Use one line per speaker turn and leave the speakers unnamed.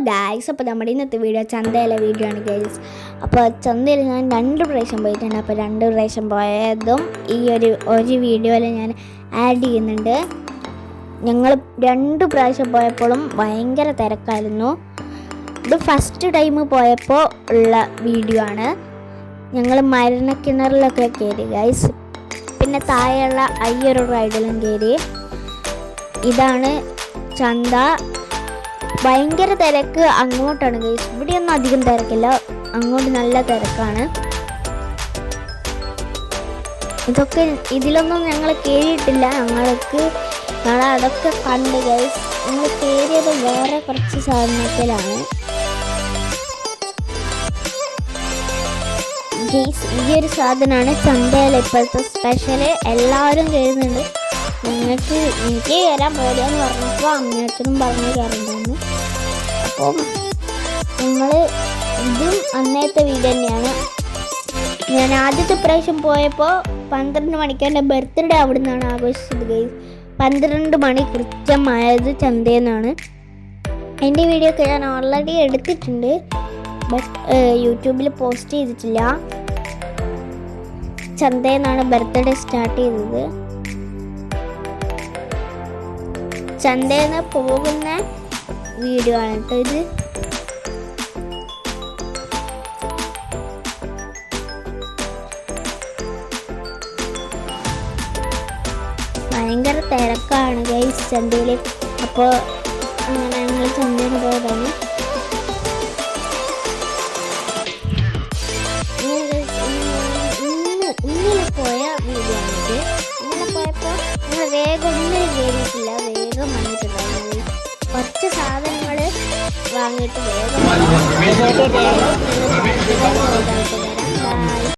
Guys, അപ്പോൾ നമ്മുടെ ഇന്നത്തെ വീഡിയോ ചന്തയിലെ വീഡിയോ ആണ് ഗൈസ്. അപ്പോൾ ചന്തയിൽ ഞാൻ 2 പ്രാവശ്യം പോയിട്ടുണ്ട്. അപ്പോൾ 2 പ്രാവശ്യം പോയതും ഈ ഒരു വീഡിയോയിൽ ഞാൻ ആഡ് ചെയ്യുന്നുണ്ട്. ഞങ്ങൾ 2 പ്രാവശ്യം പോയപ്പോഴും ഭയങ്കര തിരക്കായിരുന്നു. ഇത് ഫസ്റ്റ് ടൈം പോയപ്പോൾ ഉള്ള വീഡിയോ ആണ്. ഞങ്ങൾ മരണക്കിണറിലൊക്കെ കയറി ഗൈസ്. പിന്നെ താഴെയുള്ള ഒരു റൈഡിലും കയറി. ഇതാണ് ചന്ത. ഭയങ്കര തിരക്ക് അങ്ങോട്ടാണ് ഗൈസ്. ഇവിടെയൊന്നും അധികം തിരക്കില്ല, അങ്ങോട്ട് നല്ല തിരക്കാണ്. ഇതിലൊന്നും ഞങ്ങൾ കയറിയിട്ടില്ല. ഞങ്ങൾ അതൊക്കെ കണ്ട് ഗൈസ്. ഞങ്ങൾ കയറിയത് വേറെ കുറച്ച് സാധനത്തിലാണ് ഗൈസ്. ഈ ഒരു സാധനമാണ് ചന്തയിൽ ഇപ്പോഴത്തെ സ്പെഷ്യൽ. എല്ലാവരും കയറുന്നുണ്ട്. എനിക്ക് കയറാൻ പേടിയാന്ന് പറഞ്ഞപ്പോൾ അമ്മയച്ഛനും പറഞ്ഞ് കയറുന്നുണ്ടായിരുന്നു. അപ്പം ഇതും അന്നത്തെ വീഡിയോ തന്നെയാണ്. ഞാൻ ആദ്യത്തെ പ്രാവശ്യം പോയപ്പോൾ 12 മണിക്ക് എൻ്റെ ബർത്ത്ഡേ അവിടെ നിന്നാണ് ആഘോഷിച്ചത് ഗൈസ്. 12 മണി കൃത്യമായത് ചന്തയിൽ നിന്നാണ്. എൻ്റെ വീഡിയോ ഒക്കെ ഞാൻ ഓൾറെഡി എടുത്തിട്ടുണ്ട്, ബട്ട് യൂട്യൂബിൽ പോസ്റ്റ് ചെയ്തിട്ടില്ല. ചന്തയിൽ നിന്നാണ് ബർത്ത്ഡേ സ്റ്റാർട്ട് ചെയ്തത്. ചന്തയിൽ നിന്ന് പോകുന്ന വീഡിയോ ആണ് കേട്ടോ ഇത്. ഭയങ്കര തിരക്കാണ് ഗൈസ് ചന്തയിൽ. അപ്പോൾ അങ്ങനെ ഞങ്ങൾ ചന്തയിൽ പോയതാണ്. ഇന്നലെ പോയ വീഡിയോ ആണിത്. ഇന്നലെ പോയപ്പോൾ ഞങ്ങൾ വേഗം ഒന്നും കയറിയിട്ടില്ല, വേഗം വന്നിട്ടുണ്ടായിരുന്നു. കുറച്ച് സാധനങ്ങൾ വാങ്ങിയിട്ട് വേഗം